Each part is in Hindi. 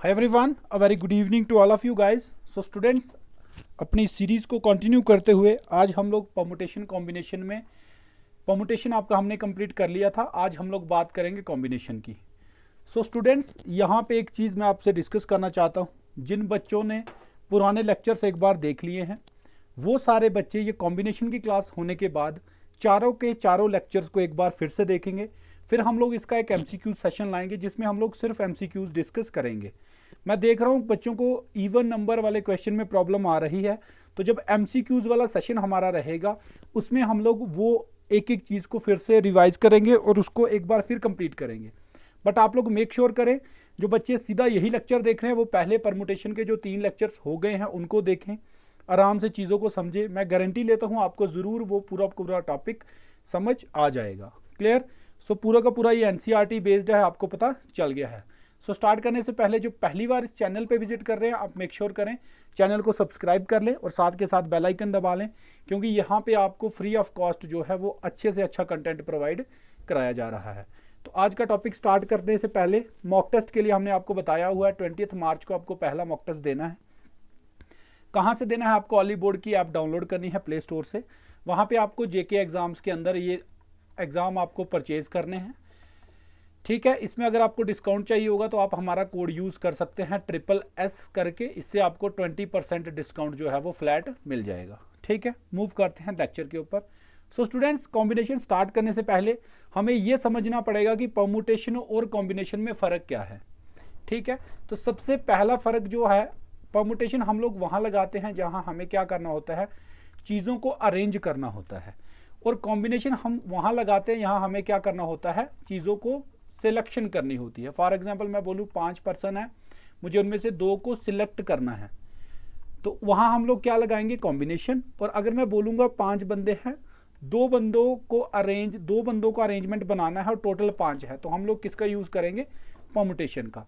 Hi everyone, a very good evening to all of you guys. So students, अपनी सीरीज़ को कंटिन्यू करते हुए आज हम लोग परमुटेशन कॉम्बिनेशन में परमुटेशन आपका हमने कंप्लीट कर लिया था। आज हम लोग बात करेंगे कॉम्बिनेशन की। सो स्टूडेंट्स, यहाँ पे एक चीज़ मैं आपसे डिस्कस करना चाहता हूँ। जिन बच्चों ने पुराने लेक्चर्स एक बार देख लिए हैं वो सारे बच्चे ये कॉम्बिनेशन की क्लास होने के बाद चारों के चारों लेक्चर्स को एक बार फिर से देखेंगे। फिर हम लोग इसका एक एमसीक्यू सेशन लाएंगे जिसमें हम लोग सिर्फ एमसीक्यूज डिस्कस करेंगे। मैं देख रहा हूँ बच्चों को इवन नंबर वाले क्वेश्चन में प्रॉब्लम आ रही है, तो जब एमसीक्यूज वाला सेशन हमारा रहेगा उसमें हम लोग वो एक एक चीज़ को फिर से रिवाइज करेंगे और उसको एक बार फिर कंप्लीट करेंगे। बट आप लोग मेक श्योर करें, जो बच्चे सीधा यही लेक्चर देख रहे हैं वो पहले परमुटेशन के जो 3 लेक्चर्स हो गए हैं उनको देखें, आराम से चीज़ों को समझें। मैं गारंटी लेता हूँ आपको ज़रूर वो पूरा टॉपिक समझ आ जाएगा। क्लियर? सो पूरा का पूरा ये एनसीईआरटी बेस्ड है, आपको पता चल गया है। सो स्टार्ट करने से पहले जो पहली बार इस चैनल पे विजिट कर रहे हैं आप मेक श्योर करें चैनल को सब्सक्राइब कर लें और साथ के साथ बेल आइकन दबा लें, क्योंकि यहाँ पे आपको फ्री ऑफ कॉस्ट जो है वो अच्छे से अच्छा कंटेंट प्रोवाइड कराया जा रहा है। तो आज का टॉपिक स्टार्ट करने से पहले मॉक टेस्ट के लिए हमने आपको बताया हुआ है 20 मार्च को आपको पहला मॉक टेस्ट देना है। कहाँ से देना है? आपको ऑली बोर्ड की ऐप डाउनलोड करनी है प्ले स्टोर से। वहाँ पे आपको जेके एग्ज़ाम्स के अंदर ये एग्ज़ाम आपको परचेज़ करने हैं। ठीक है, इसमें अगर आपको डिस्काउंट चाहिए होगा तो आप हमारा कोड यूज़ कर सकते हैं SSS करके, इससे आपको 20% डिस्काउंट जो है वो फ्लैट मिल जाएगा। ठीक है, मूव करते हैं लेक्चर के ऊपर। सो स्टूडेंट्स, कॉम्बिनेशन स्टार्ट करने से पहले हमें ये समझना पड़ेगा कि परमुटेशन और कॉम्बिनेशन में फ़र्क क्या है। ठीक है, तो सबसे पहला फ़र्क जो है, परमुटेशन हम लोग वहाँ लगाते हैं जहाँ हमें क्या करना होता है, चीज़ों को अरेंज करना होता है, और कॉम्बिनेशन हम वहाँ लगाते हैं यहाँ हमें क्या करना होता है, चीज़ों को सिलेक्शन करनी होती है। फॉर एग्जांपल मैं बोलूँ 5 पर्सन है, मुझे उनमें से 2 को सिलेक्ट करना है, तो वहाँ हम लोग क्या लगाएंगे, कॉम्बिनेशन। और अगर मैं बोलूँगा 5 बंदे हैं, 2 बंदों का अरेंजमेंट बनाना है और टोटल 5 है, तो हम लोग किसका यूज़ करेंगे, परमुटेशन का।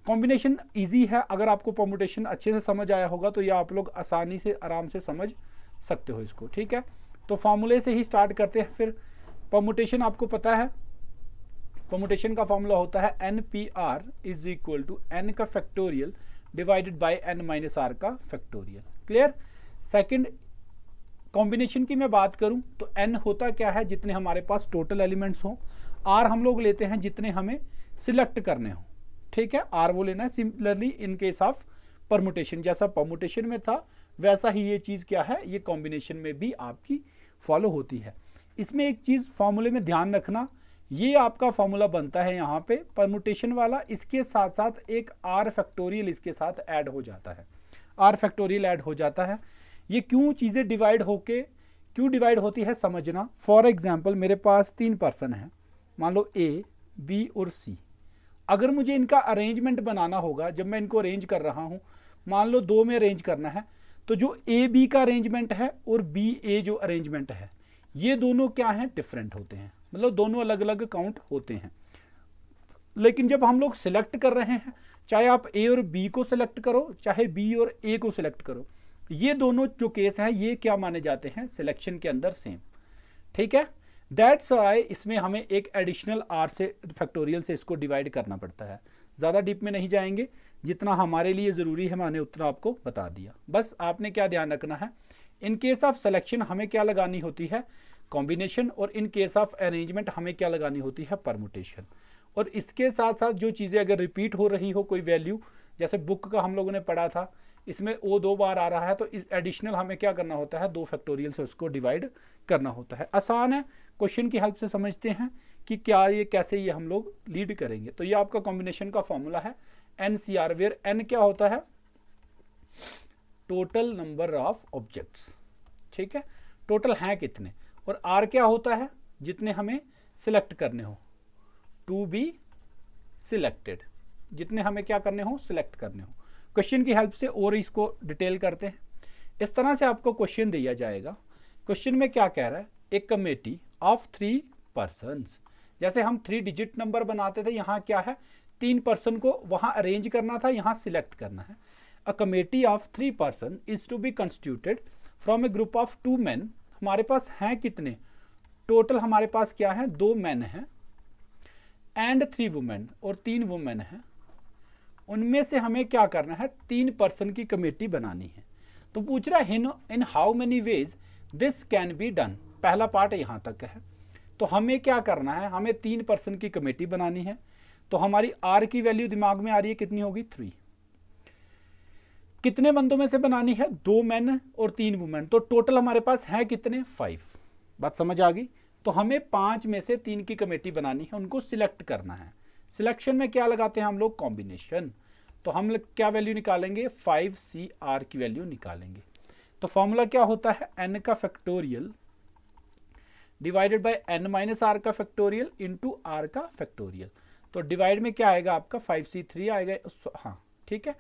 कॉम्बिनेशन ईजी है, अगर आपको परमुटेशन अच्छे से समझ आया होगा तो ये आप लोग आसानी से आराम से समझ सकते हो इसको। ठीक है, तो फॉर्मूले से ही स्टार्ट करते हैं। फिर परमुटेशन आपको पता है, परमुटेशन का फॉर्मूला होता है NPR is equal to n का factorial divided by n minus r का फैक्टोरियल। क्लियर? सेकंड, कॉम्बिनेशन की मैं बात करूं तो n होता क्या है, जितने हमारे पास टोटल एलिमेंट्स हों। r हम लोग लेते हैं जितने हमें सिलेक्ट करने हों। ठीक है, r वो लेना है। Similarly in case of permutation, जैसा परमुटेशन में था वैसा ही ये चीज़ क्या है, ये कॉम्बिनेशन में भी आपकी फॉलो होती है। इसमें एक चीज़ फॉर्मूले में ध्यान रखना, ये आपका फॉर्मूला बनता है यहाँ पे परमुटेशन वाला, इसके साथ साथ एक r फैक्टोरियल इसके साथ ऐड हो जाता है। r फैक्टोरियल ऐड हो जाता है। ये क्यों चीज़ें डिवाइड होती है समझना। फॉर एग्जांपल मेरे पास 3 पर्सन हैं, मान लो A, B और C। अगर मुझे इनका अरेंजमेंट बनाना होगा, जब मैं इनको अरेंज कर रहा हूँ, मान लो 2 में अरेंज करना है, तो जो AB का अरेंजमेंट है और BA जो अरेंजमेंट है, ये दोनों क्या हैं, डिफरेंट होते हैं, मतलब दोनों अलग अलग काउंट होते हैं। लेकिन जब हम लोग सिलेक्ट कर रहे हैं, चाहे आप A और B को सिलेक्ट करो, चाहे B और A को सिलेक्ट करो, ये दोनों जो केस हैं ये क्या माने जाते हैं, सिलेक्शन के अंदर सेम। ठीक है, दैट्स वाई इसमें हमें एक एडिशनल r से फैक्टोरियल से इसको डिवाइड करना पड़ता है। ज़्यादा डीप में नहीं जाएंगे, जितना हमारे लिए ज़रूरी है मैंने उतना आपको बता दिया। बस आपने क्या ध्यान रखना है, इन केस ऑफ सिलेक्शन हमें क्या लगानी होती है, कॉम्बिनेशन, और इन केस ऑफ अरेंजमेंट हमें क्या लगानी होती है, परमुटेशन। और इसके साथ साथ जो चीज़ें अगर रिपीट हो रही हो कोई वैल्यू, जैसे बुक का हम लोगों ने पढ़ा था, इसमें ओ 2 बार आ रहा है, तो इस एडिशनल हमें क्या करना होता है, 2 फैक्टोरियल से उसको डिवाइड करना होता है। आसान है, क्वेश्चन की हेल्प से समझते हैं कि क्या ये कैसे ये हम लोग लीड करेंगे। तो ये आपका कॉम्बिनेशन का फॉर्मूला है NCR, वेयर n क्या होता है, टोटल नंबर ऑफ ऑब्जेक्ट्स। ठीक है, टोटल हैं कितने, और R क्या होता है, जितने हमें सिलेक्ट करने हो, टू बी सिलेक्टेड, जितने हमें क्या करने हो, सिलेक्ट करने हो। क्वेश्चन की हेल्प से और इसको डिटेल करते हैं। इस तरह से आपको क्वेश्चन दिया जाएगा। क्वेश्चन में क्या कह रहा है, एक कमेटी ऑफ 3 पर्सन्स, जैसे हम 3 डिजिट नंबर बनाते थे, यहाँ क्या है, 3 पर्सन को वहाँ अरेंज करना था, यहाँ सिलेक्ट करना है। A committee of 3 person is to be constituted from a group of 2 men। हमारे पास हैं कितने, टोटल हमारे पास क्या है, 2 men हैं, एंड 3 women, और 3 वुमेन हैं, उनमें से हमें क्या करना है, 3 पर्सन की कमेटी बनानी है। तो पूछ रहा है इन how many ways this can be done. पहला पार्ट यहाँ तक है। तो हमें क्या करना है, हमें 3 पर्सन की कमेटी बनानी है। तो हमारी आर की वैल्यू दिमाग में आ रही है, कितनी होगी, 3। कितने बंदों में से बनानी है, 2 मैन और 3 वुमेन। तो टोटल हमारे पास है कितने, 5। बात समझ आ गई। तो हमें 5 में से 3 की कमेटी बनानी है, उनको सिलेक्ट करना है। सिलेक्शन में क्या लगाते हैं हम लोग, कॉम्बिनेशन। तो हम क्या वैल्यू निकालेंगे, 5CR की वैल्यू निकालेंगे। तो फॉर्मूला क्या होता है, n का factorial divided by n minus R का फैक्टोरियल इंटू आर का फैक्टोरियल। तो डिवाइड में क्या आएगा आपका, 5C3 आएगा, हाँ ठीक है।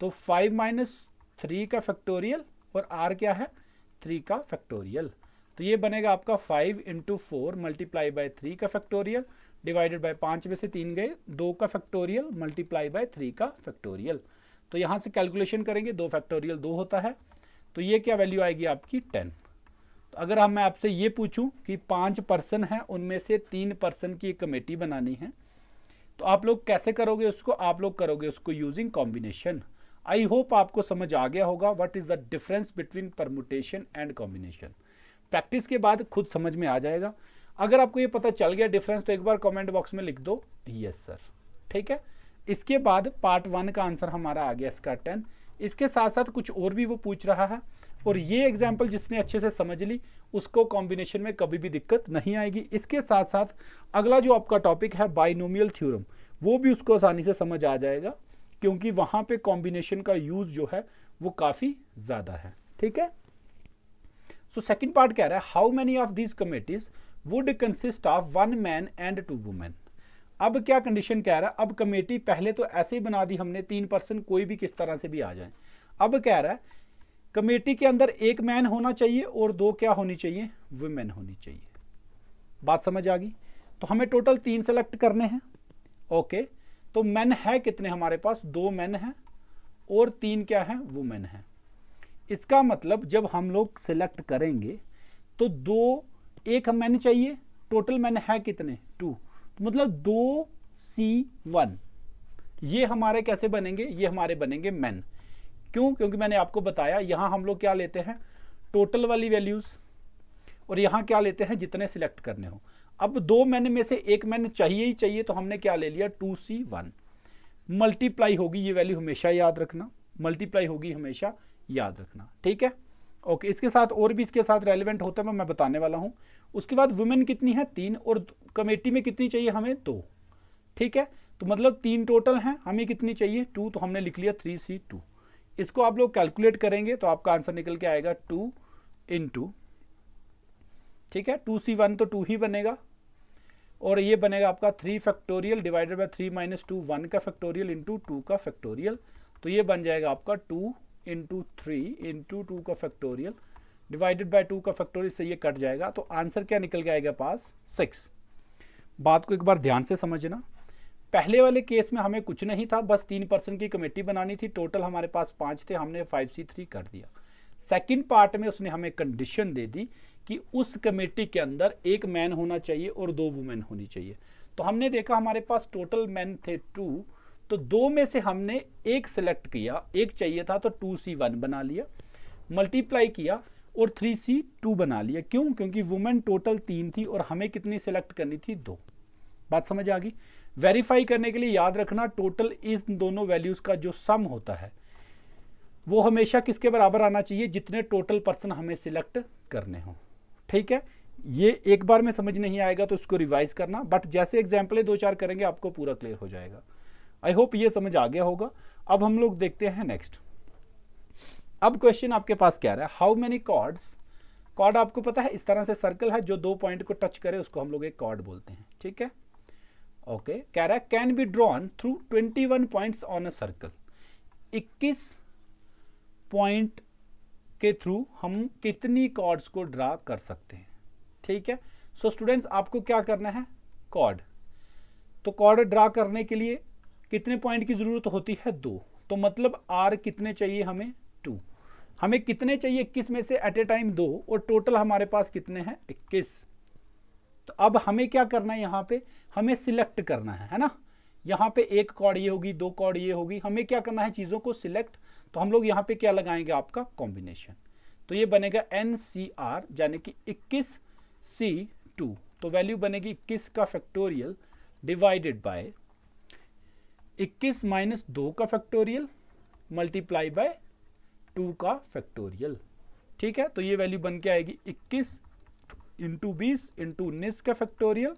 तो 5 माइनस 3 का फैक्टोरियल और r क्या है, 3 का फैक्टोरियल। तो ये बनेगा आपका 5 इंटू 4 मल्टीप्लाई बाय 3 का फैक्टोरियल डिवाइडेड बाय 5 में से 3 गए, 2 का फैक्टोरियल मल्टीप्लाई बाय 3 का फैक्टोरियल। तो यहाँ से कैलकुलेशन करेंगे, 2 फैक्टोरियल 2 होता है। तो ये क्या वैल्यू आएगी आपकी, 10। तो अगर हम मैं आपसे ये पूछूं कि 5 पर्सन हैं, उनमें से 3 पर्सन की एक कमेटी बनानी है, तो आप लोग कैसे करोगे उसको, आप लोग करोगे उसको यूजिंग कॉम्बिनेशन। आई होप आपको समझ आ गया होगा what is the difference between permutation and combination. Practice के बाद खुद समझ में आ जाएगा। अगर आपको ये पता चल गया डिफरेंस, तो एक बार कमेंट बॉक्स में लिख दो यस सर, ठीक है। इसके बाद पार्ट 1 का आंसर हमारा आ गया इसका 10। इसके साथ साथ कुछ और भी वो पूछ रहा है, और ये एग्जाम्पल जिसने अच्छे से समझ ली उसको कॉम्बिनेशन में कभी भी दिक्कत नहीं आएगी। इसके साथ साथ अगला जो आपका टॉपिक है बाइनोमियल थ्योरम, वो भी उसको आसानी से समझ आ जाएगा, क्योंकि वहाँ पे कॉम्बिनेशन का यूज जो है वो काफ़ी ज़्यादा है, ठीक है। सो सेकंड पार्ट कह रहा है how many of these committees would consist of 1 man and 2 women. अब क्या कंडीशन कह रहा है, अब कमेटी पहले तो ऐसे ही बना दी हमने, 3 पर्सन कोई भी किस तरह से भी आ जाए। अब कह रहा है कमेटी के अंदर 1 मैन होना चाहिए और 2 क्या होनी चाहिए, वुमेन होनी चाहिए। बात समझ आ गई। तो हमें टोटल 3 सेलेक्ट करने हैं, ओके। तो मैन है कितने हमारे पास, 2 मैन हैं और 3 क्या है, वुमेन है। इसका मतलब जब हम लोग सिलेक्ट करेंगे तो 1 मैन चाहिए, टोटल मैन है कितने, 2। तो मतलब 2C1 ये हमारे कैसे बनेंगे, ये हमारे बनेंगे मैन। क्यों, क्योंकि मैंने आपको बताया यहाँ हम लोग क्या लेते हैं, टोटल वाली वैल्यूज, और यहाँ क्या लेते हैं, जितने सिलेक्ट करने हो। अब 2 मैन में से 1 मैन चाहिए ही चाहिए, तो हमने क्या ले लिया, 2C1 मल्टीप्लाई होगी, ये वैल्यू हमेशा याद रखना, मल्टीप्लाई होगी हमेशा याद रखना, ठीक है, ओके। इसके साथ और भी इसके साथ रेलिवेंट होता है, मैं बताने वाला हूँ। उसके बाद वुमेन कितनी है, 3, और कमेटी में कितनी चाहिए हमें, 2, ठीक है। तो मतलब 3 टोटल हैं, हमें कितनी चाहिए, 2, तो हमने लिख लिया 3C2। इसको आप लोग कैलकुलेट करेंगे तो आपका आंसर निकल के आएगा 2 इंटू, ठीक है, 2C1 तो 2 ही बनेगा, और ये बनेगा आपका 3 फैक्टोरियल डिवाइडेड बाय 3 माइनस 2 1 का फैक्टोरियल इंटू 2 का फैक्टोरियल। तो ये बन जाएगा आपका 2 इंटू 3 इंटू 2 का फैक्टोरियल डिवाइडेड बाय 2 का फैक्टोरियल से ये कट जाएगा। तो आंसर क्या निकल के आएगा पास, 6। बात को एक बार ध्यान से समझना। पहले वाले केस में हमें कुछ नहीं था, बस 3 पर्सन की कमेटी बनानी थी, टोटल हमारे पास 5 थे, हमने 5C3 कर दिया। सेकंड पार्ट में उसने हमें कंडीशन दे दी कि उस कमेटी के अंदर 1 मैन होना चाहिए और 2 वुमेन होनी चाहिए। तो हमने देखा हमारे पास टोटल मैन थे 2, तो 2 में से हमने 1 सेलेक्ट किया, 1 चाहिए था तो 2C1 बना लिया, मल्टीप्लाई किया और 3C2 बना लिया। क्यों, क्योंकि वुमेन टोटल 3 थी और हमें कितनी सेलेक्ट करनी थी, 2। बात समझ आ गई। वेरीफाई करने के लिए याद रखना, टोटल इन दोनों वैल्यूज का जो सम होता है वो हमेशा किसके बराबर आना चाहिए, जितने टोटल पर्सन हमें सिलेक्ट करने हो, ठीक है। ये एक बार में समझ नहीं आएगा तो इसको रिवाइज करना, बट जैसे एग्जाम्पल 2-4 करेंगे आपको पूरा क्लियर हो जाएगा। आई होप ये समझ आ गया होगा। अब हम लोग देखते हैं नेक्स्ट। अब क्वेश्चन आपके पास क्या रहा है, हाउ मेनी कॉर्ड्स। कॉर्ड आपको पता है इस तरह से सर्कल है, जो 2 पॉइंट को टच करे उसको हम लोग एक कॉर्ड बोलते हैं, ठीक है, ओके। कह रहा है can be drawn through 21 points on a circle. 21 point के थ्रू हम कितनी कॉर्ड्स को ड्रा कर सकते हैं, ठीक है। सो स्टूडेंट्स आपको क्या करना है, कॉर्ड। तो कॉर्ड ड्रा करने के लिए कितने पॉइंट की जरूरत होती है, 2। तो मतलब आर कितने चाहिए हमें, 2। हमें कितने चाहिए, 21 में से एट ए टाइम 2, और टोटल हमारे पास कितने हैं, 21। तो अब हमें क्या करना है, यहाँ पे हमें सिलेक्ट करना है ना, यहाँ पे एक कॉर्ड ये होगी, दो कॉर्ड ये होगी, हमें क्या करना है चीज़ों को सिलेक्ट, तो हम लोग यहाँ पे क्या लगाएंगे आपका कॉम्बिनेशन, तो ये बनेगा NCR यानी कि 21C2, तो वैल्यू बनेगी 21 का फैक्टोरियल डिवाइडेड बाय 21 माइनस 2 का फैक्टोरियल मल्टीप्लाई बाय 2 का फैक्टोरियल। ठीक है, तो ये वैल्यू बन के आएगी 21 इंटू 20 इंटू 19 का फैक्टोरियल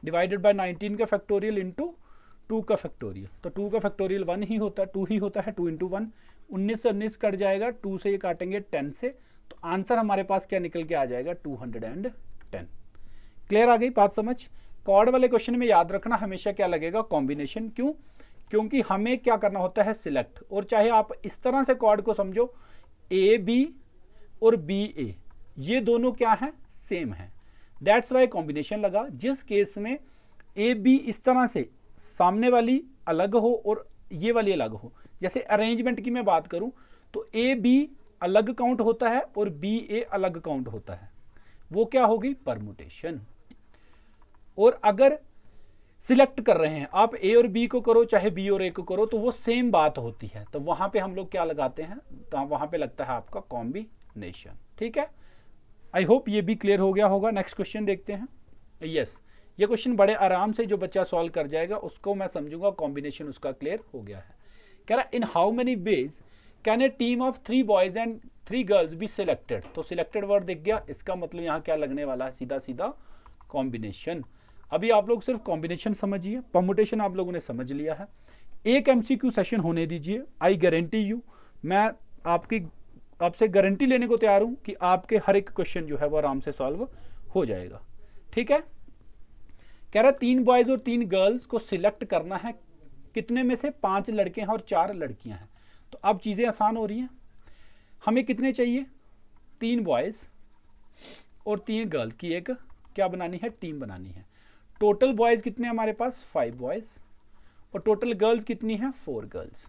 डिवाइडेड बाय 19 का फैक्टोरियल इंटू 2 का फैक्टोरियल, तो 2 का फैक्टोरियल 1 ही होता है, 2 ही होता है, 2 इंटू 1, 19 से 19 कट जाएगा, 2 से ये काटेंगे 10 से, तो आंसर हमारे पास क्या निकल के आ जाएगा 210। क्लियर आ गई बात समझ। कॉर्ड वाले क्वेश्चन में याद रखना हमेशा क्या लगेगा कॉम्बिनेशन, क्यों, क्योंकि हमें क्या करना होता है सिलेक्ट, और चाहे आप इस तरह से कॉर्ड को समझो AB और BA ये दोनों क्या है सेम है, दैट्स वाई कॉम्बिनेशन लगा। जिस केस में AB इस तरह से सामने वाली अलग हो और ये वाली अलग हो, जैसे अरेंजमेंट की मैं बात करूं तो AB अलग काउंट होता है और BA अलग काउंट होता है, वो क्या होगी परमुटेशन। और अगर सिलेक्ट कर रहे हैं आप A और B को करो चाहे B और A को करो तो वो सेम बात होती है, तो वहां पे हम लोग क्या लगाते हैं, तो वहां पे लगता है आपका कॉम्बिनेशन। ठीक है, आई होप ये भी क्लियर हो गया होगा। नेक्स्ट क्वेश्चन देखते हैं। यस, ये क्वेश्चन बड़े आराम से जो बच्चा सॉल्व कर जाएगा उसको मैं समझूंगा कॉम्बिनेशन उसका क्लियर हो गया है। कह रहा इन how many ways can a team of 3 boys and 3 girls be selected, तो सिलेक्टेड वर्ड दिख गया, इसका मतलब यहाँ क्या लगने वाला है सीधा सीधा कॉम्बिनेशन। अभी आप लोग सिर्फ कॉम्बिनेशन समझिए, परमुटेशन आप लोगों ने समझ लिया है। एक MCQ सेशन होने दीजिए, आई गारंटी यू, मैं आपसे गारंटी लेने को तैयार हूं कि आपके हर एक क्वेश्चन जो है वो आराम से सॉल्व हो जाएगा। ठीक है, कह रहा 3 बॉयज और 3 गर्ल्स को सिलेक्ट करना है, कितने में से 5 लड़के हैं और 4 लड़कियां हैं, तो अब चीजें आसान हो रही हैं। हमें कितने चाहिए 3 बॉयज और 3 गर्ल्स की एक क्या बनानी है टीम बनानी है। टोटल बॉयज कितने हमारे पास 5 बॉयज और टोटल गर्ल्स कितनी है 4 गर्ल्स।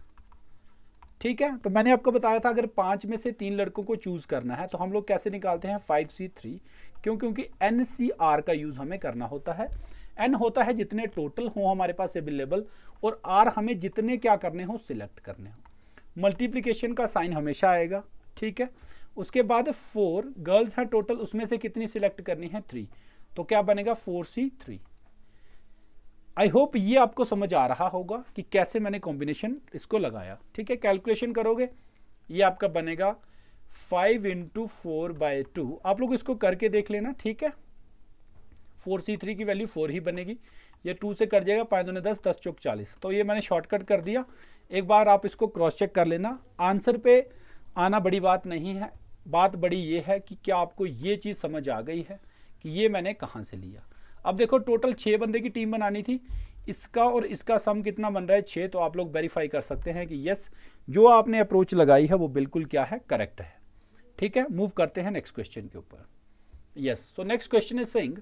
ठीक है, तो मैंने आपको बताया था अगर 5 में से 3 लड़कों को चूज करना है तो हम लोग कैसे निकालते हैं 5C3, क्यों, क्योंकि NCR का यूज हमें करना होता है। N होता है जितने टोटल हो हमारे पास अवेलेबल, और R हमें जितने क्या करने हो सिलेक्ट करने हो। मल्टीप्लीकेशन का साइन हमेशा आएगा। ठीक है, उसके बाद 4 गर्ल्स हैं टोटल, उसमें से कितनी सिलेक्ट करनी है 3, तो क्या बनेगा 4C3। आई होप ये आपको समझ आ रहा होगा कि कैसे मैंने कॉम्बिनेशन इसको लगाया। ठीक है, कैलकुलेशन करोगे ये आपका बनेगा 5 इंटू 4/2, आप लोग इसको करके देख लेना। ठीक है, 4C3 की वैल्यू 4 ही बनेगी, ये 2 से कट जाएगा, 5 दूने 10, 10 चौक 40, तो ये मैंने शॉर्टकट कर दिया। एक बार आप इसको क्रॉस चेक कर लेना, आंसर पे आना बड़ी बात नहीं है, बात बड़ी ये है कि क्या आपको ये चीज़ समझ आ गई है कि ये मैंने कहाँ से लिया। अब देखो टोटल 6 बंदे की टीम बनानी थी, इसका और इसका सम कितना बन रहा है 6, तो आप लोग वेरीफाई कर सकते हैं कि यस जो आपने अप्रोच लगाई है वो बिल्कुल क्या है करेक्ट है। ठीक है, मूव करते हैं नेक्स्ट क्वेश्चन के ऊपर। Yes, so next question is saying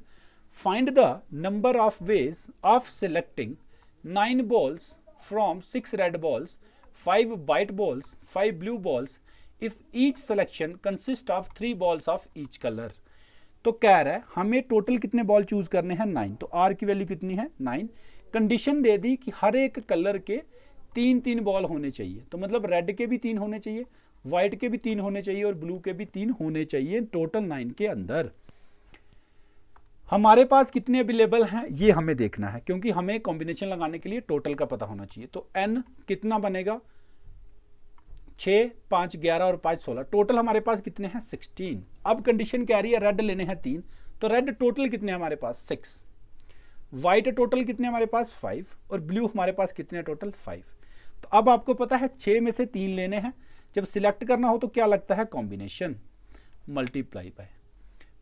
find the number of ways of selecting 9 balls from 6 red balls, 5 white balls, 5 blue balls if each selection consists of 3 balls of each color। तो कह रहा है हमें टोटल कितने बॉल चूज करने हैं 9, तो R की वैल्यू कितनी है 9। कंडीशन दे दी कि हर एक कलर के 3-3 बॉल होने चाहिए, तो मतलब रेड के भी 3 होने चाहिए, व्हाइट के भी 3 होने चाहिए और ब्लू के भी 3 होने चाहिए, टोटल 9 के अंदर। हमारे पास कितने अवेलेबल हैं ये हमें देखना है, क्योंकि हमें कॉम्बिनेशन लगाने के लिए टोटल का पता होना चाहिए। तो n कितना बनेगा 6, 5, 11 और 5, 16, टोटल हमारे पास कितने हैं 16। अब कंडीशन क्या रही है रेड लेने हैं 3, तो रेड टोटल कितने हमारे पास 6, व्हाइट टोटल कितने हमारे पास 5 और ब्लू हमारे पास कितने टोटल 5। तो अब आपको पता है 6 में से 3 लेने हैं, जब सिलेक्ट करना हो तो क्या लगता है कॉम्बिनेशन मल्टीप्लाई बाय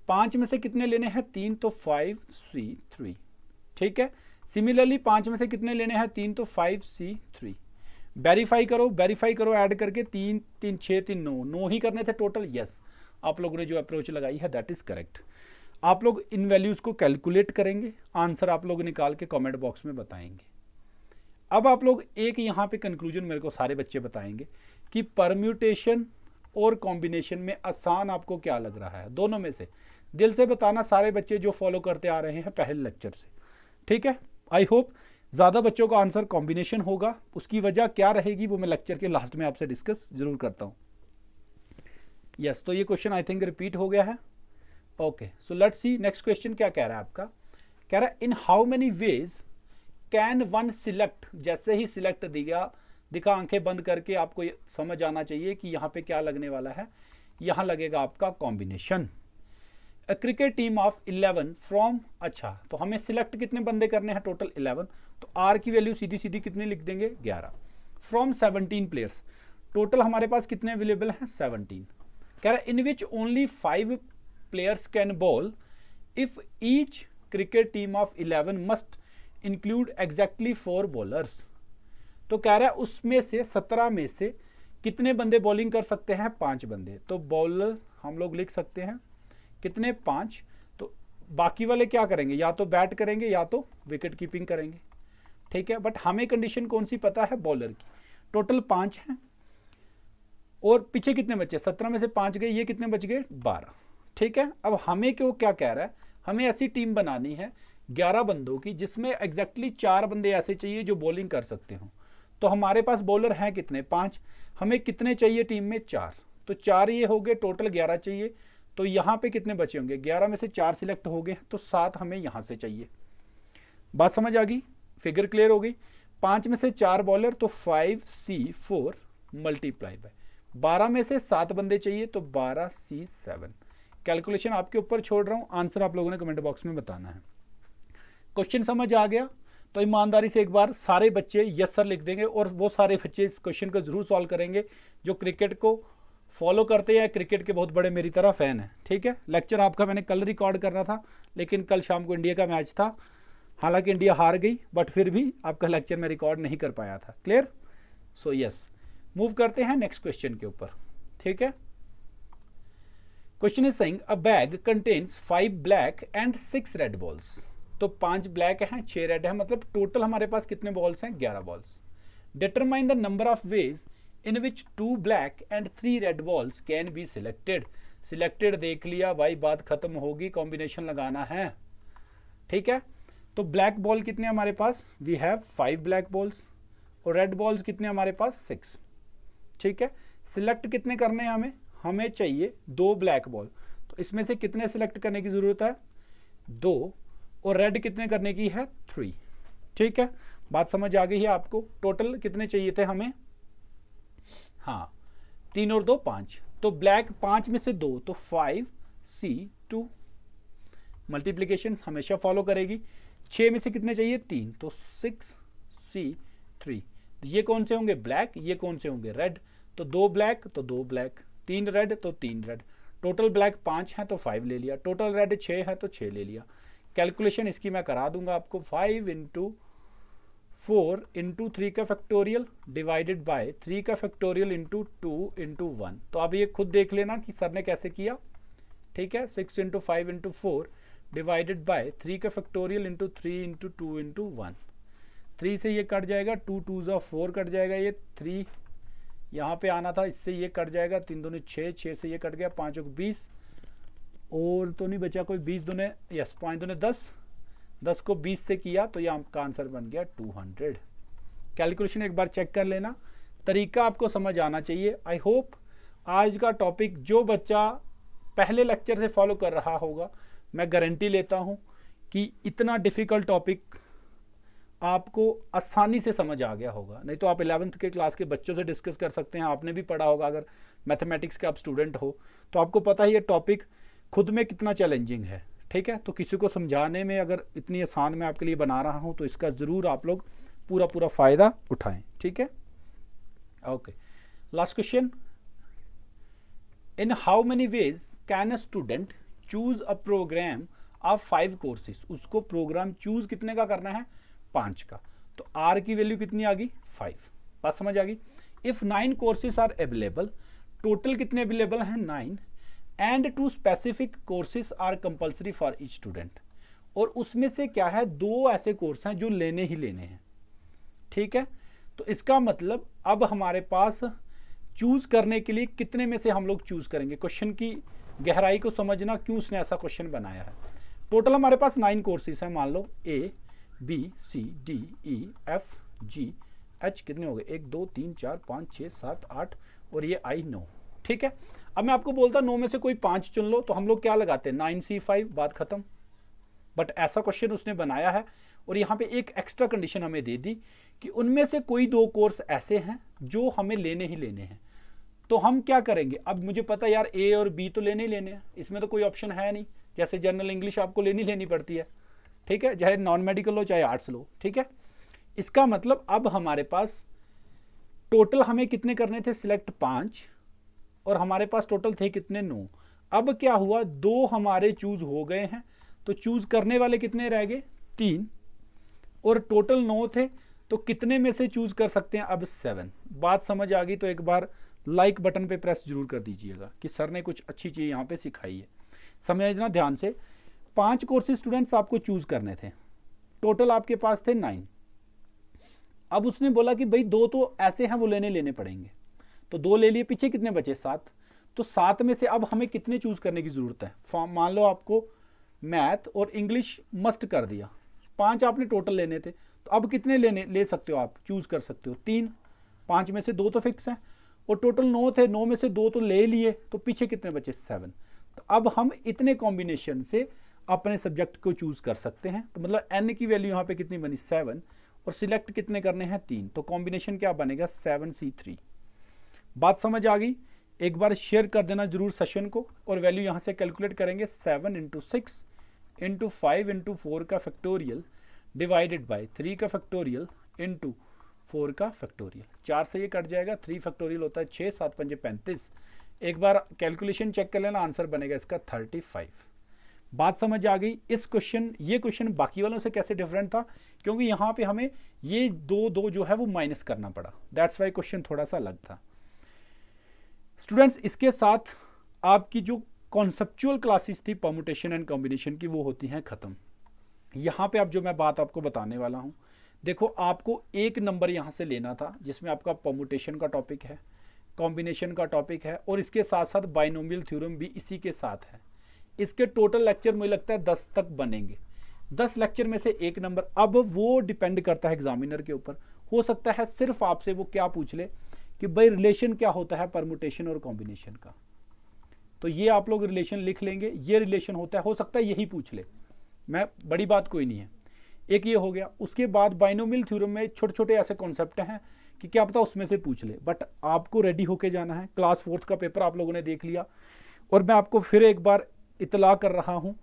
5 में से कितने लेने हैं 3, तो 5C3। ठीक है, सिमिलरली 5 में से कितने लेने हैं 3, तो 5C3। वेरीफाई करो ऐड करके 3 3 6 3 9 ही करने थे टोटल। यस, आप लोगों ने जो अप्रोच लगाई है दैट इज करेक्ट। आप लोग इन वैल्यूज को कैलकुलेट करेंगे, आंसर आप लोग निकाल के कमेंट बॉक्स में बताएंगे। अब आप लोग एक यहाँ पे कंक्लूजन मेरे को सारे बच्चे बताएंगे कि परम्यूटेशन और कॉम्बिनेशन में आसान आपको क्या लग रहा है, दोनों में से दिल से बताना सारे बच्चे जो फॉलो करते आ रहे हैं पहले लेक्चर से। ठीक है, आई होप ज़्यादा बच्चों का आंसर कॉम्बिनेशन होगा। उसकी वजह क्या रहेगी वो मैं लेक्चर के लास्ट में आपसे डिस्कस जरूर करता हूँ। यस, तो ये क्वेश्चन आई थिंक रिपीट हो गया है। Okay, so let's see next question क्या कह रहा है आपका। कह रहा है इन how many ways can one select. जैसे ही सिलेक्ट दिखा आंखें बंद करके आपको समझ आना चाहिए कि यहाँ पे क्या लगने वाला है। यहाँ लगेगा आपका combination. A cricket team of 11 from, अच्छा तो हमें सिलेक्ट कितने बंदे करने हैं, टोटल 11, तो आर की वैल्यू सीधी सीधी कितनी लिख देंगे 11। फ्रॉम 17 प्लेयर्स, टोटल हमारे पास कितने अवेलेबल हैं 17। कह रहा है in which only 5 players can bowl if each cricket team of 11 must include exactly 4 bowlers. तो कह रहा है उसमें से 17 में से कितने बंदे बॉलिंग कर सकते हैं, 5 बंदे। तो बॉलर हम लोग लिख सकते हैं कितने, 5। तो बाकी वाले क्या करेंगे, या तो बैट करेंगे या तो विकेट कीपिंग करेंगे, ठीक है। बट हमें कंडीशन कौन सी पता है, बॉलर की। टोटल 5 हैं और पीछे कितने बचे, 17 में से 5 गए, ये कितने बच गए 12, ठीक है। अब हमें क्यों क्या कह रहा है, हमें ऐसी टीम बनानी है 11 बंदों की जिसमें एग्जैक्टली 4 बंदे ऐसे चाहिए जो बॉलिंग कर सकते हो। तो हमारे पास बॉलर हैं कितने, 5। हमें कितने चाहिए टीम में, 4। तो 4 ये हो गए, टोटल 11 चाहिए। तो यहाँ पे कितने बचे होंगे, 11 में से 4 सिलेक्ट हो गए, तो 7 हमें यहाँ से चाहिए। बात समझ आ गई, फिगर क्लियर हो गई। 5 में से 4 बॉलर तो 5C4 मल्टीप्लाई बाय 12 में से 7 बंदे चाहिए तो 12C7। कैलकुलेशन आपके ऊपर छोड़ रहा हूँ, आंसर आप लोगों ने कमेंट बॉक्स में बताना है। क्वेश्चन समझ आ गया तो ईमानदारी से एक बार सारे बच्चे यस सर लिख देंगे, और वो सारे बच्चे इस क्वेश्चन को जरूर सॉल्व करेंगे जो क्रिकेट को फॉलो करते हैं, क्रिकेट के बहुत बड़े मेरी तरह फ़ैन है, ठीक है। लेक्चर आपका मैंने कल रिकॉर्ड करना था, लेकिन कल शाम को इंडिया का मैच था। हालांकि इंडिया हार गई, बट फिर भी आपका लेक्चर मैं रिकॉर्ड नहीं कर पाया था। क्लियर, सो यस, मूव करते हैं नेक्स्ट क्वेश्चन के ऊपर, ठीक है। Question is saying a bag contains 5 black and 6 red balls. तो 5 ब्लैक हैं, 6 रेड है, मतलब टोटल हमारे पास कितने बॉल्स हैं, 11 balls. Determine the number of ways in which 2 black and 3 red balls can be selected. Selected देख लिया भाई, बात खत्म होगी, कॉम्बिनेशन लगाना है, ठीक है। तो ब्लैक बॉल कितने हमारे पास, वी हैव 5 ब्लैक बॉल्स, और रेड बॉल्स कितने हमारे पास 6, ठीक है। सिलेक्ट कितने करने हैं हमें, हमें चाहिए 2 ब्लैक बॉल, तो इसमें से कितने सिलेक्ट करने की ज़रूरत है, 2, और रेड कितने करने की है 3, ठीक है। बात समझ आ गई है आपको। टोटल कितने चाहिए थे हमें, हाँ 3 और 2 5, तो ब्लैक 5 में से 2 तो 5C2, मल्टीप्लीकेशन हमेशा फॉलो करेगी। 6 में से कितने चाहिए 3, तो 6C3। ये कौन से होंगे ब्लैक, ये कौन से होंगे रेड, तो 2 ब्लैक तो 2 ब्लैक, 3 रेड तो 3 रेड। टोटल ब्लैक 5 है तो 5 ले लिया, टोटल रेड 6 है तो 6 ले लिया। कैलकुलेशन इसकी मैं करा दूंगा आपको, 5 × 4 × 3 का फैक्टोरियल डिवाइडेड बाय 3 का फैक्टोरियल × 2 × 1। तो आप ये खुद देख लेना कि सर ने कैसे किया, ठीक है। 6 × 5 × 4 डिवाइडेड बाय 3 का फैक्टोरियल × 3 × 2 × 1। 3 से ये कट जाएगा, 2 2 ज़ा 4 कट जाएगा, ये 3 यहाँ पे आना था, इससे ये कट जाएगा, 3 दूनी 6, 6 से ये कट गया, 5 को 20, और तो नहीं बचा कोई, 20 दूने यस 5 दूने 10, 10 को 20 से किया तो ये आपका आंसर बन गया 200। कैलकुलेशन एक बार चेक कर लेना, तरीका आपको समझ आना चाहिए। आई होप आज का टॉपिक जो बच्चा पहले लेक्चर से फॉलो कर रहा होगा, मैं गारंटी लेता हूँ कि इतना डिफ़िकल्ट टॉपिक आपको आसानी से समझ आ गया होगा। नहीं तो आप 11th के क्लास के बच्चों से डिस्कस कर सकते हैं, आपने भी पढ़ा होगा, अगर मैथमेटिक्स के आप स्टूडेंट हो तो आपको पता ही ये टॉपिक खुद में कितना चैलेंजिंग है, ठीक है। तो किसी को समझाने में अगर इतनी आसान मैं आपके लिए बना रहा हूँ तो इसका ज़रूर आप लोग पूरा फ़ायदा उठाएं, ठीक है। Okay, last question, in how many ways can a student choose a programme of 5 courses. उसको प्रोग्राम चूज कितने का करना है, 5 का। तो आर की वैल्यू कितनी आ गई 5, बात समझ आ गई। If 9 courses are available, total कितने अवेलेबल हैं 9, and 2 specific courses are compulsory for each student. और उसमें से क्या है, 2 ऐसे कोर्स हैं जो लेने ही लेने हैं, ठीक है। तो इसका मतलब अब हमारे पास चूज करने के लिए कितने में से हम लोग चूज करेंगे। क्वेश्चन की गहराई को समझना, क्यों उसने ऐसा क्वेश्चन बनाया है। टोटल हमारे पास 9 कोर्सेज हैं, मान लो A, B C D E F G H, कितने हो गए 1 2 3 4 5 6 7 8 और ये आई 9। ठीक है, अब मैं आपको बोलता 9 में से कोई 5 चुन लो, तो हम लोग क्या लगाते हैं 9C5, बात खत्म। बट ऐसा क्वेश्चन उसने बनाया है और यहाँ पे एक एक्स्ट्रा कंडीशन हमें दे दी कि उनमें से कोई 2 कोर्स ऐसे हैं जो हमें लेने ही लेने हैं। तो हम क्या करेंगे, अब मुझे पता यार ए और बी तो लेने ही लेने हैं, इसमें तो कोई ऑप्शन है नहीं। जैसे जनरल इंग्लिश आपको लेनी पड़ती है, ठीक है, चाहे नॉन मेडिकल हो चाहे आर्ट्स लो। ठीक है, इसका मतलब अब हमारे पास टोटल हमें कितने करने थे, सिलेक्ट 5, और हमारे पास टोटल थे कितने 9। अब क्या हुआ, 2 हमारे चूज हो गए हैं, तो चूज करने वाले कितने रह गए 3, और टोटल 9 थे, तो कितने में से चूज कर सकते हैं अब 7। बात समझ आ गई तो एक बार लाइक बटन पे प्रेस जरूर कर दीजिएगा कि सर ने कुछ अच्छी चीज़ यहाँ पे सिखाई है। समझना ध्यान से, 5 कोर्सेज स्टूडेंट्स आपको चूज करने थे, टोटल आपके पास थे 9। अब उसने बोला कि भाई 2 तो ऐसे हैं वो लेने पड़ेंगे, तो 2 ले लिए, पीछे कितने बचे 7। तो 7 में से अब हमें कितने चूज करने की जरूरत है। मान लो आपको मैथ और इंग्लिश मस्ट कर दिया, 5 आपने टोटल लेने थे, तो अब कितने ले सकते हो आप, चूज कर सकते हो 3। 5 में से 2 तो फिक्स हैं, और टोटल 9 थे, 9 में से 2 तो ले लिए, तो पीछे कितने बचे 7। तो अब हम इतने कॉम्बिनेशन से अपने सब्जेक्ट को चूज कर सकते हैं। तो मतलब n की वैल्यू यहाँ पे कितनी बनी 7, और सिलेक्ट कितने करने हैं 3, तो कॉम्बिनेशन क्या बनेगा 7C3। बात समझ आ गई, एक बार शेयर कर देना जरूर सेशन को, और वैल्यू यहाँ से कैलकुलेट करेंगे 7 × 6 × 5 × 4 का फैक्टोरियल डिवाइडेड बाय 3 का फैक्टोरियल इंटू 4 का फैक्टोरियल। 4 से ये कट जाएगा, 3 फैक्टोरियल होता है 6, 7 × 5 = 35। एक बार कैलकुलेशन चेक कर लेना, आंसर बनेगा इसका 35। बात समझ आ गई। ये क्वेश्चन बाकी वालों से कैसे डिफरेंट था, क्योंकि यहाँ पे हमें ये 2 जो है वो माइनस करना पड़ा, दैट्स वाई क्वेश्चन थोड़ा सा अलग था। स्टूडेंट्स, इसके साथ आपकी जो कॉन्सेप्चुअल क्लासेस थी परम्यूटेशन एंड कॉम्बिनेशन की, वो होती हैं ख़त्म। यहाँ पे अब जो मैं बात आपको बताने वाला हूँ, देखो आपको 1 नंबर यहाँ से लेना था, जिसमें आपका परम्यूटेशन का टॉपिक है, कॉम्बिनेशन का टॉपिक है, और इसके साथ साथ बाइनोमियल थ्योरम भी इसी के साथ है। इसके टोटल लेक्चर मुझे लगता है 10 तक बनेंगे, 10 लेक्चर में से 1 नंबर। अब वो डिपेंड करता है एग्जामिनर के ऊपर, हो सकता है सिर्फ आपसे वो क्या पूछ ले कि भाई रिलेशन क्या होता है परम्यूटेशन और कॉम्बिनेशन का, तो ये आप लोग रिलेशन लिख लेंगे, ये रिलेशन होता है, हो सकता है यही पूछ ले, मैं बड़ी बात कोई नहीं है। एक ये हो गया, उसके बाद बाइनोमियल थ्योरम में छोटे छोटे ऐसे कॉन्सेप्ट हैं कि क्या पता उसमें से पूछ ले, बट आपको रेडी होके जाना है। क्लास 4th का पेपर आप लोगों ने देख लिया, और मैं आपको फिर एक बार इतला कर रहा हूँ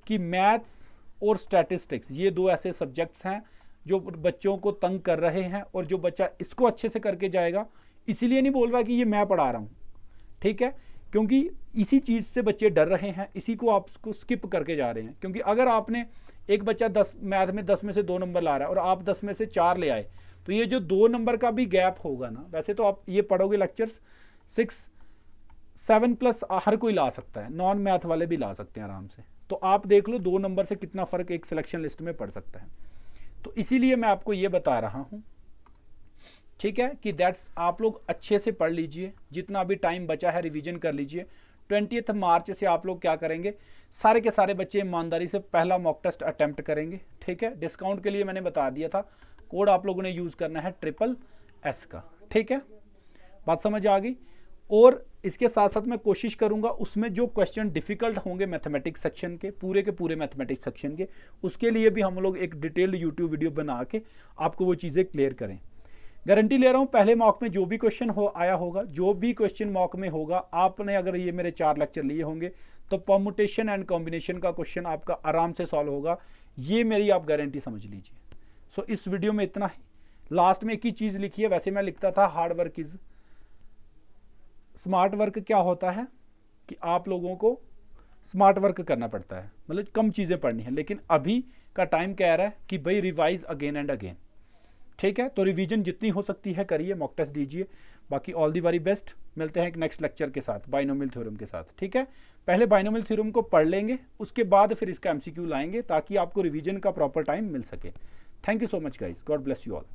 कि मैथ्स और स्टैटिस्टिक्स ये 2 ऐसे सब्जेक्ट्स हैं जो बच्चों को तंग कर रहे हैं, और जो बच्चा इसको अच्छे से करके जाएगा, इसीलिए नहीं बोल रहा कि ये मैं पढ़ा रहा हूँ, ठीक है, क्योंकि इसी चीज़ से बच्चे डर रहे हैं, इसी को आप उसको स्किप करके जा रहे हैं। क्योंकि अगर आपने एक बच्चा 10 मैथ में 10 में से 2 नंबर ला रहा है और आप 10 में से 4 ले आए, तो ये जो 2 नंबर का भी गैप होगा ना, वैसे तो आप ये पढ़ोगे लेक्चर्स 6 7+ हर कोई ला सकता है, नॉन मैथ वाले भी ला सकते हैं आराम से। तो आप देख लो 2 नंबर से कितना फ़र्क एक सिलेक्शन लिस्ट में पड़ सकता है। तो इसीलिए मैं आपको ये बता रहा हूँ, ठीक है, कि दैट्स आप लोग अच्छे से पढ़ लीजिए, जितना अभी टाइम बचा है रिवीजन कर लीजिए। 20 मार्च से आप लोग क्या करेंगे, सारे के सारे बच्चे ईमानदारी से पहला मॉक टेस्ट अटेम्प्ट करेंगे, ठीक है। डिस्काउंट के लिए मैंने बता दिया था, कोड आप लोगों ने यूज़ करना है SSS का, ठीक है, बात समझ आ गई। और इसके साथ साथ मैं कोशिश करूंगा उसमें जो क्वेश्चन डिफ़िकल्ट होंगे मैथमेटिक्स सेक्शन के पूरे मैथमेटिक्स सेक्शन के, उसके लिए भी हम लोग एक डिटेल्ड यूट्यूब वीडियो बना के आपको वो चीज़ें क्लियर करें। गारंटी ले रहा हूँ, पहले मॉक में जो भी क्वेश्चन आया होगा, जो भी क्वेश्चन मॉक में होगा, आपने अगर ये मेरे 4 लेक्चर लिए होंगे तो परम्यूटेशन एंड कॉम्बिनेशन का क्वेश्चन आपका आराम से सॉल्व होगा, ये मेरी आप गारंटी समझ लीजिए। सो इस वीडियो में इतना ही। लास्ट में एक ही चीज़ लिखी है, वैसे मैं लिखता था hard work is smart work. क्या होता है कि आप लोगों को स्मार्ट वर्क करना पड़ता है, मतलब कम चीज़ें पढ़नी है, लेकिन अभी का टाइम कह रहा है कि भाई रिवाइज अगेन एंड अगेन, ठीक है। तो रिवीजन जितनी हो सकती है करिए, मॉक टेस्ट दीजिए। बाकी ऑल दी वेरी बेस्ट, मिलते हैं एक नेक्स्ट लेक्चर के साथ बाइनोमियल थ्योरम के साथ, ठीक है। पहले बाइनोमियल थ्योरम को पढ़ लेंगे, उसके बाद फिर इसका MCQ लाएंगे ताकि आपको रिवीजन का प्रॉपर टाइम मिल सके। Thank you so much guys, God bless you all.